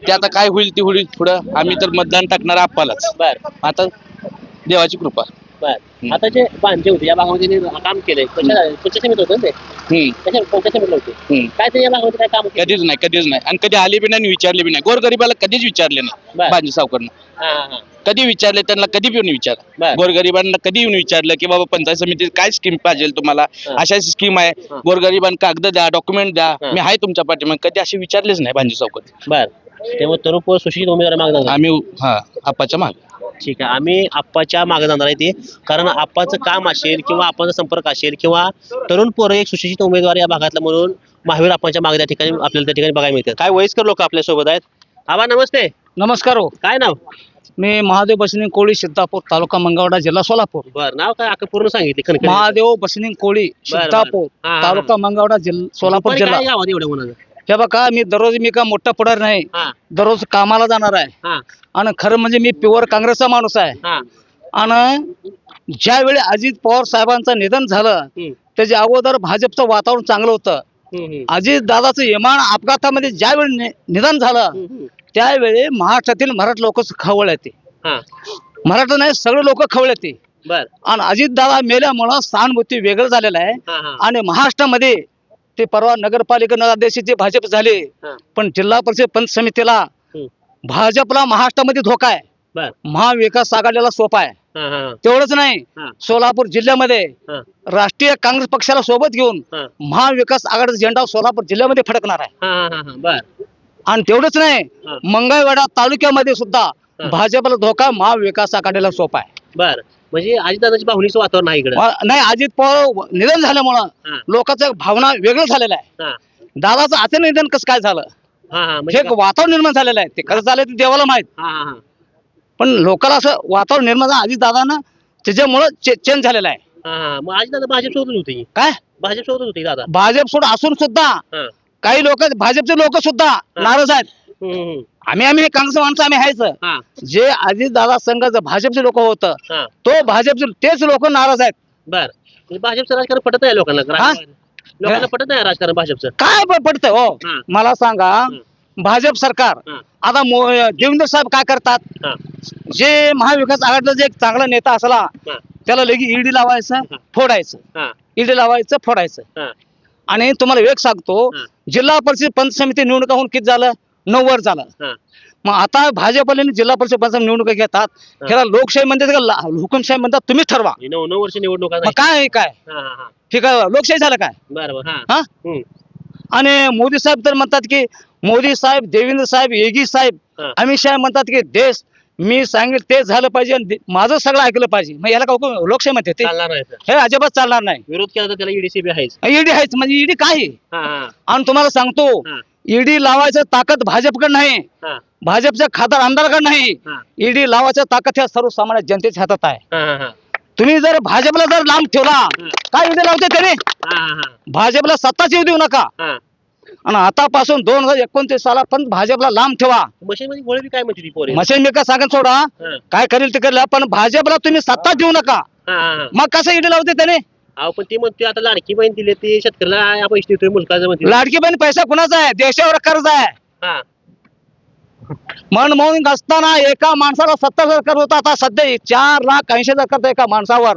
ते आता काय होईल ती होईल पुढं आम्ही तर मतदान टाकणार आप्पालाच. बर आता देवाची कृपा. बर आता जे बांधे होते या भागामध्ये त्यांनी काम केलंय कोणत्या समित होतं ना ते कोणत्या समितीला होते काय ते या भागामध्ये काय काम केलं? कधीच नाही आणि कधी आले बी नाही आणि विचारले बी नाही. गोरगरिबाला कधीच विचारले नाही बरं. भांजे सावकारनं. हा हा कधी विचारले त्यांना, कधी पण विचारा. बर. गोरगरिबांना कधी येऊन विचारलं की बाबा पंचायत समितीत काय स्कीम पाहिजे तुम्हाला, अशा स्कीम आहे, गोरगरिबांना कागद द्या, डॉक्युमेंट द्या, मी आहे तुमच्या पाठीमागे, कधी असे विचारलेच नाही भांजी चौकात. बर. त्यामुळे तरुण पोर सुशिक्षित उमेदवार मागणार. आम्ही आपाच्या मागे. ठीक आहे, आम्ही आप्पाच्या मागे जाणार आहे ते, कारण आप्पाचं काम असेल किंवा आप्पाचा संपर्क असेल किंवा तरुण पोरं एक सुशिक्षित उमेदवार या भागातला म्हणून महावीर आप्पाच्या मागे त्या ठिकाणी आपल्याला त्या ठिकाणी बघायला मिळतात. काय वयस्कर लोक आपल्या सोबत आहेत. आबा नमस्ते. नमस्कार हो. काय नाव. मी महादेव बसनिंग कोळी सिद्धापूर तालुका मंगळवेढा जिल्हा सोलापूर. बर. नाव काय अख्खं पूर्ण सांगितले खणखणीत. महादेव बसनिंग कोळी सिद्धापूर हा, हा. तालुका मंगळवेढा जिल्हा सोलापूर दुपारी जिल्हा. काय गावात एवढं होणार. हे बघा मी दररोज मी का मोठा पुढार नाही, हा दररोज कामाला जाणार आहे हा आणि खरं म्हणजे मी प्युअर काँग्रेसचा माणूस आहे. हा. आणि ज्यावेळी अजित पवार साहेबांचं निधन झालं त्याच्या अगोदर भाजपचं वातावरण चांगलं होतं. अजित दादाचं विमान अपघातामध्ये ज्यावेळी निधन झालं त्यावेळी महाराष्ट्रातील मराठी लोक खवळले ते. हा. मराठा नाही सगळे लोक खवळले ते. बर. आणि अजित दादा मेल्यामुळं सहानुभूती वेगळं झालेलं आहे. हा, हा. आणि महाराष्ट्रामध्ये ते परवा नगरपालिका नगराध्यक्षाचे भाजप झाले, हा. पण जिल्हा परिषद पंच समितीला भाजपला महाराष्ट्रामध्ये धोका आहे. बर. महाविकास आघाडीला सोपा आहे. हा, हा, हा. तेवढंच नाही, हा. सोलापूर जिल्ह्यामध्ये हा. राष्ट्रीय काँग्रेस पक्षाला सोबत घेऊन हा. महाविकास आघाडीचा झेंडा सोलापूर जिल्ह्यामध्ये फडकणार आहे. हा, हा, हा, हा. बर. आणि तेवढंच नाही, हा. मंगळवेढा तालुक्यामध्ये सुद्धा भाजपला धोका महाविकास आघाडीला सोपा आहे. बर. म्हणजे अजितदादाची भावनिक वातावरण आहे इकडे. नाही, अजित पवार निधन झाल्यामुळं हा. लोकांचं भावना वेगळं झालेलं आहे. हा. दादाचं अचानक निधन कसं काय झालं हा, हा. हे म्हणजे एक वातावरण निर्माण झालेलं आहे. ते कसं झालं ते देवाला माहित, हा, हा, हा. पण लोकांना असं वातावरण निर्माण झालं अजित दादानं त्याच्यामुळं चेंज झालेलं आहे. हा, हा. मग अजितदादा भाजप सोबतच होते. काय भाजप सोबतच होते दादा. भाजप सोड असून सुद्धा हा. काही लोक भाजपचे लोक सुद्धा नाराज आहेत. हम्म. आम्ही काँग्रेस माणसं आम्ही आहेच. हा. जे अजित दादा संघाचं भाजपचे लोक होतं हा. तो भाजपचे तेच लोक नाराज आहेत. बर. म्हणजे भाजपचं राजकारण पटत नाही लोकांना. हा? लोकांना पटत नाही राजकारण भाजपचं. काय पडतं हो हा. मला सांगा, भाजप सरकार हा. आता देवेंद्र साहेब काय करतात, हा. जे महाविकास आघाडीचा जे एक चांगला नेता असला हा. त्याला लगी ईडी लावायचं फोडायचं, हा. ईडी लावायचं फोडायचं. हा. आणि तुम्हाला एक सांगतो, हा. जिल्हा परिषद पंच समिती निवडणुका होऊन किती झालं, 9 वर झालं. हा. मग आता भाजपने जिल्हा परिषद पंच निवडणुका घेतात, त्याला लोकशाही म्हणतात का हुकुमशाही म्हणतात, तुम्ही ठरवा. 9 वर्ष निवडणुका मग काय आहे काय, हा, हा, हा. ठीक आहे लोकशाही झालं काय. बरोबर. हा. हा. हम्म. आणि मोदी साहेब तर म्हणतात की मोदी साहेब, देवेंद्र साहेब, योगी साहेब, हा. अमित शाह म्हणतात की देश मी सांगेल ते झालं पाहिजे आणि माझं सगळं ऐकलं पाहिजे. मग याला का लोकशाही म्हणते ते, चालणार नाही सर. हे अजिबात चालणार नाही. विरोध केला तर त्याला ईडीसीबी आहेच. ईडी आहेच म्हणजे ईडी काय आहे. हा, हा, आणि तुम्हाला सांगतो हा. ईडी लावायचं ताकद भाजपकडे नाही, हा. भाजपच्या खासदार आमदारकडे नाही. हा. ईडी लावायचं ताकद ह्या सर्वसामान्य जनतेच्या हातात आहे. हा, हा, हा. तुम्ही जर भाजपला जर लांब ठेवला, काय ईडी लावते त्याने, हा, हा, हा. भाजपला सत्ताच येऊ देऊ नका. हा. आणि आतापासून 2029 सालापर्यंत भाजपला लांब ठेवा. मशीन मध्ये गोळी बी काय म्हणते ती पोरे. मशीन मी काय सांगत सोडा, हा. काय करेल ते करेल, पण भाजपला तुम्ही सत्ता देऊ नका. हा, हा, हा. मग कसं ईडी लावते त्याने. अहो पण ती म्हणते आता लाडकी बहीण दिली ते शेतकऱ्याला पैसे देतोय मुलकाचं म्हणते. लाडकी बहीण पैसा कुणाचा आहे, देशावर कर्ज आहे. हा. मनमोहन असताना एका माणसाला 70,000 कर्ज होता, आता सध्या 4,80,000 कर्ज एका माणसावर.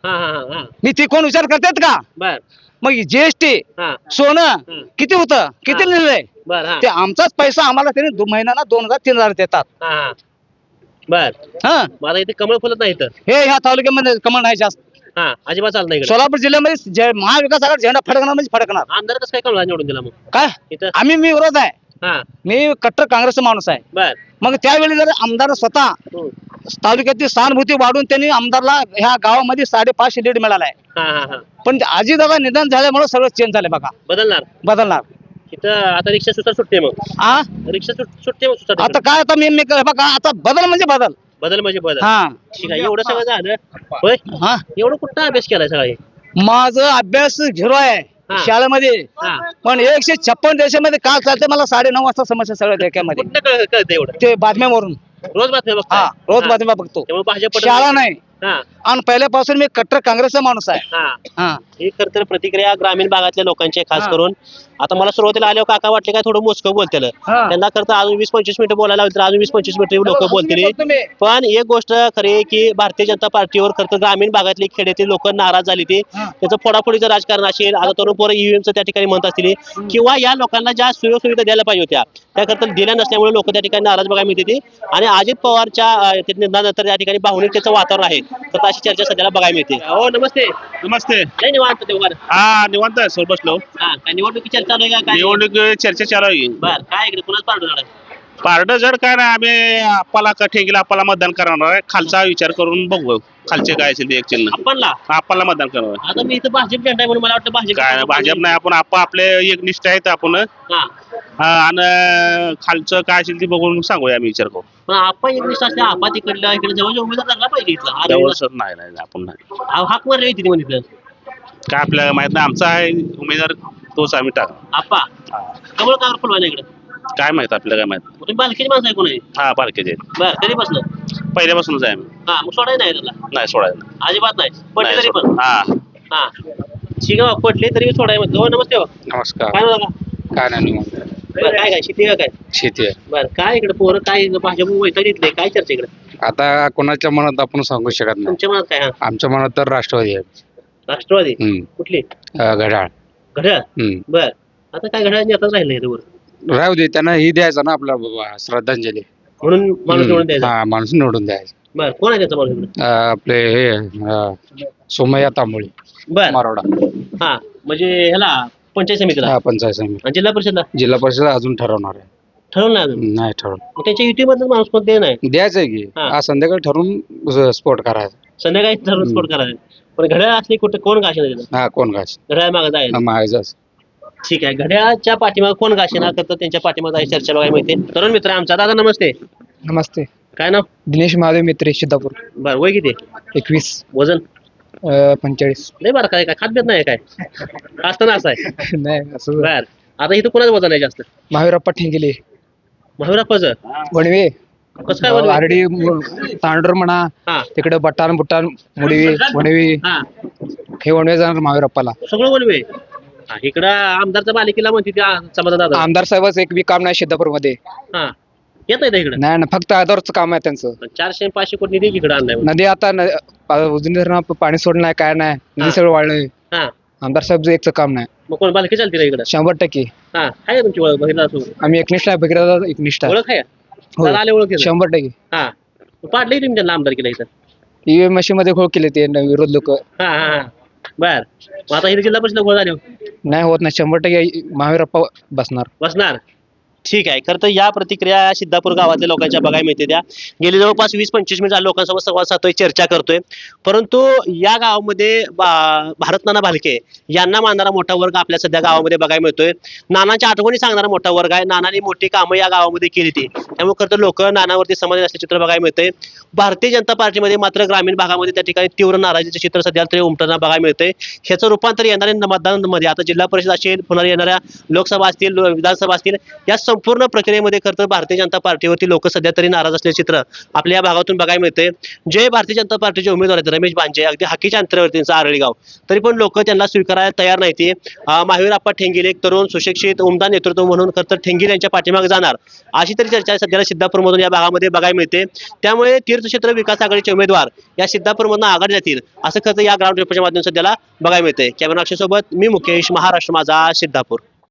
हा, हा, हा, हा. मी ती कोण विचार करतात का. बर. मग जीएसटी हा. सोनं किती होतं, किती हा. लिहिलंय बर. हा. ते आमचाच पैसा आम्हाला त्यांनी महिन्याला 2,000-3,000 देतात. हा, हा. बर. हा, मला इथे कमळ फुलत नाही तर. हे ह्या तालुक्यामध्ये कमळ नाही जास्त. हा. अजिबात चालत नाही इकडे. सोलापूर जिल्ह्यामध्ये महाविकास आघाडी झेंडा फडकणार म्हणजे फडकणार. आमदार कसं काय कमळ निवडून दिला मग काय इथं. मी विरोध आहे, हा. मी कट्टर काँग्रेसचा माणूस आहे. बर. मग त्यावेळी जर आमदार स्वतः हम्म. तालुक्याची सहानुभूती वाढून त्यांनी आमदारला ह्या गावामध्ये 5.5 लीड मिळालाय. हा, हा, हा. पण अजितदादा निधन झाल्यामुळे सगळं चेंज झालं बघा, बदलणार. इथं आता रिक्षा सुद्धा सुटते मग. आ रिक्षा सुटते मग सुद्धा. आता काय आता मी बघा आता बदल म्हणजे बदल. बदल म्हणजे बदल. हा ठीक आहे. एवढं सगळं झालं होय. हा, एवढं कुठं अभ्यास केलाय सगळा हे? माझं अभ्यास 0 आहे हा. शाळेमध्ये, हा. पण 156 देशामध्ये काय चालते मला 9:30 वाजता समस्या सगळं देशामध्ये कुठं कळतं एवढं? ते बातम्यावरून. रोज बातम्या हा, बघताय. रोज हा. बातम्या बघतो. त्यामुळे भाजप शाळा नाही, हा. आणि पहिल्यापासून मी कट्टर काँग्रेसचा माणूस आहे. हा हा ही खर तर प्रतिक्रिया ग्रामीण भागातल्या लोकांची आहे, खास हा. करून. आता मला सुरुवातीला आल्यावर काका वाटले काय थोडं मोजकं बोलतेलं. हा. त्यांना खरं तर अजून 20-25 मिनिटं बोलायला लावली तर अजून 20-25 मिनिटं लोक बोलतील. पण एक गोष्ट खरी आहे की भारतीय जनता पार्टीवर खरं तर ग्रामीण भागातली खेड्यातील लोक नाराज झाली ती. त्याचं फोडाफोडीचं राजकारण असेल, आता तरुण पोरं ईव्हीएमचं त्या ठिकाणी म्हणत असतील, किंवा या लोकांना ज्या सुविधा द्यायला पाहिजे होत्या त्याकरता दिल्या नसल्यामुळे लोक त्या ठिकाणी नाराज बघायला मिळते ती. आणि अजित पवारच्या निधनानंतर त्या ठिकाणी भावनिकतेचं वातावरण आहे, तर अशी चर्चा सध्याला बघायला मिळते. हो नमस्ते. नमस्ते. नाही निवांत तेव्हा. हा निवांत आहे सर, बसलो. हा काय निवडणुकी चर्चा चालू आहे का काय? निवडणूक चर्चा चालू आहे. बर काय इकडे कुणाच पार्ट झाला? पारड जड काय नाही, आम्ही आप्पाला ठेकीला आप्पाला मतदान करणार आहे. खालचा विचार करून बघू खालचे काय असेल ते एक चिन्ह आपणला आप्पाला मतदान करणार आहे. आता मी इथं भाजप झेंडा आहे म्हणून मला वाटतं भाजप काय नाही, भाजप नाही, आपण आप्पा आपले एक निष्ठ आहेत आपण. हा हा, आणि खालचं काय असेल ते बघून सांगूया, आम्ही विचार करू. पण आपण एक निष्ठा असल्या आपा तिकडला इकडे जवळ उमेदवार लागला पाहिजे इथला. जवळ सर नाही नाही, आपण नाही. हाक मारले तिथे म्हणजे काय आपल्याला माहित नाही, आमचा आहे उमेदवार तोच आम्ही टाक. आपा कमळ कावर फुलवायला इकडे काय माहित आपल्याला, काय माहित. तुम्ही बालकीची माणसं आहे कोणी? हा बारकेचे आहेत. बर तरी बसलं पहिल्यापासूनच आहे आम्ही. हा मग सोडायला नाही त्याला नाही सोडायला अजिबात नाही पडले नाही तरी पण. हा. हा ठीक आहे पडले तरी सोडाय म्हणतो. हो नमस्ते. हो नमस्कार. काय बघा काय नाही बरं काय काय शेती का काय? शेती आहे. बरं काय इकडे पोरं काय भाजप वैताग घेतले काय चर्चा इकडे आता कोणाच्या मनात आपण सांगू शकत नाही. तुमच्या मनात काय? हा आमच्या मनात तर राष्ट्रवादी आहे. राष्ट्रवादी हम्म. कुठली? घड्याळ. घड्याळ. हम्म. बर आता काय घड्याळ नेताच राहिलं याच्यावर राहू दे, त्यांना ही द्यायचं ना आपला बाबा श्रद्धांजली. म्हणून माणूस निवडून द्यायचा. हा माणूस निवडून द्यायचं. बर कोण आहे त्याचा माणूस इकडे? आपले हे सोमय्या तांबोळी बर मारोडा. हा म्हणजे ह्याला पंचायत समितीला हा पंचायत समिती. आणि जिल्हा परिषदला जिल्हा परिषद अजून ठरवणार आहे. ठरवलं नाही अजून. नाही ठरवलं. मग त्यांच्या युतीमधलं माणूस पण ते नाही द्यायचंय की हा. आज संध्याकाळी ठरवून स्पोर्ट करायचा. संध्याकाळी ठरवून स्पोर्ट करायचं. पण घड्याळ असले कुठे कोण गाशी नाही हा कोण घास घड्याळ मागे जायचं. मागायचं. ठीक आहे घड्याळाच्या पाठीमागे कोण गाशीना करतं त्यांच्या पाठीमागे चर्चा बघायला मिळते. तरुण मित्र आमचा दादा नमस्ते. नमस्ते. काय नाव? दिनेश महादेव मित्रे सिद्धापूर. बर वय किती? 21. वजन? 45. नाही बरं काय काय खात देत नाही काय असताना असं आहे. नाही असं बर आता इथं कोणाचं वजन आहे जास्त? महावीरप्पा ठेंगेले महावीराप्पाचं वणवे कसं काय वजन? आरडी तांडूर म्हणा हा तिकडे बटाण बुटाण मुडवी वणवी हा हे वणवे जाणार महावीरप्पाला. सगळं वनवे. हा इकडं आमदारच्या मालिकेला म्हणते त्या समाधान दादा. आमदार साहेबच एक बी काम नाही सिद्धापूर मध्ये. हा येत नाही इकडं. नाही ना फक्त आधारचं काम आहे त्यांचं. 400-500 कोटी निधी इकडे आणलाय. नदी आता उजनी धरणात पाणी सोडलं नाही काय नाही हा. नदी सगळं वाढलंय. हा आमदार साहेबचं एकच काम नाही. मग कोण बालकी चालते ना इकडं? 100%. हा आहे का तुमची ओळख बघितला असो? आम्ही एकनिष्ठ आहे भगीरथ एकनिष्ठ आहे. ओळख आहे हो. दादा आले ओळख आहे. 100%. हा पाडले तुम्ही त्यांना आमदार केला इथं? ईव्हीएम मशीन मध्ये घोळ केले ते विरोध लोक. हा हा हा बर मग आता इथे जिल्हा परिषद गोळ झाले नाही होत नाही 100% महावीरप्पा बसणार. बसणार. ठीक आहे खरं तर या प्रतिक्रिया सिद्धापूर गावातल्या लोकांच्या बघायला मिळते. त्या गेले जवळपास 20-25 मिनिट लोकांसोबत संवाद साधतोय चर्चा करतोय. परंतु या गावामध्ये भारत नाना भालके यांना मानणारा मोठा वर्ग आपल्या सध्या गावामध्ये बघायला मिळतोय. नानाच्या आठवणी सांगणारा मोठा वर्ग आहे. नानाने मोठी कामं या गावामध्ये केली ती त्यामुळे खरं तर लोक नानावरती समाधानी असल्याचे चित्र बघायला मिळतंय. भारतीय जनता पार्टीमध्ये मात्र ग्रामीण भागामध्ये त्या ठिकाणी तीव्र नाराजीचे चित्र सध्या तरी उमटताना बघायला मिळतंय. ह्याचं रूपांतर येणाऱ्या मतदानामध्ये आता जिल्हा परिषद असेल पुन्हा येणाऱ्या लोकसभा असतील विधानसभा असतील या संपूर्ण प्रक्रियेमध्ये खरं तर भारतीय जनता पार्टीवरती लोक सध्या तरी नाराज असल्याचे चित्र आपल्या या भागातून बघायला मिळते. जे भारतीय जनता पार्टीचे उमेदवार आहेत रमेश भांजे अगदी हाकीच्या अंतरावरती त्यांचं आरळी गाव तरी पण लोक त्यांना स्वीकारायला तयार नाही. महावीरप्पा ठेंगेले एक तरुण सुशिक्षित उमदा नेतृत्व म्हणून खरं तर ठेंगेले यांच्या पाठीमागे जाणार अशी तरी चर्चा सध्याला सिद्धापूरमधून या भागामध्ये बघायला मिळते. त्यामुळे तीर्थक्षेत्र विकास आघाडीचे उमेदवार या सिद्धापूरमधून आघाडी जातील असं खरं तर या ग्राउंड रिपोर्टच्या माध्यमातून सध्याला बघायला मिळते. कॅमेरा सोबत मी मुकेश, महाराष्ट्र माझा, सिद्धापूर.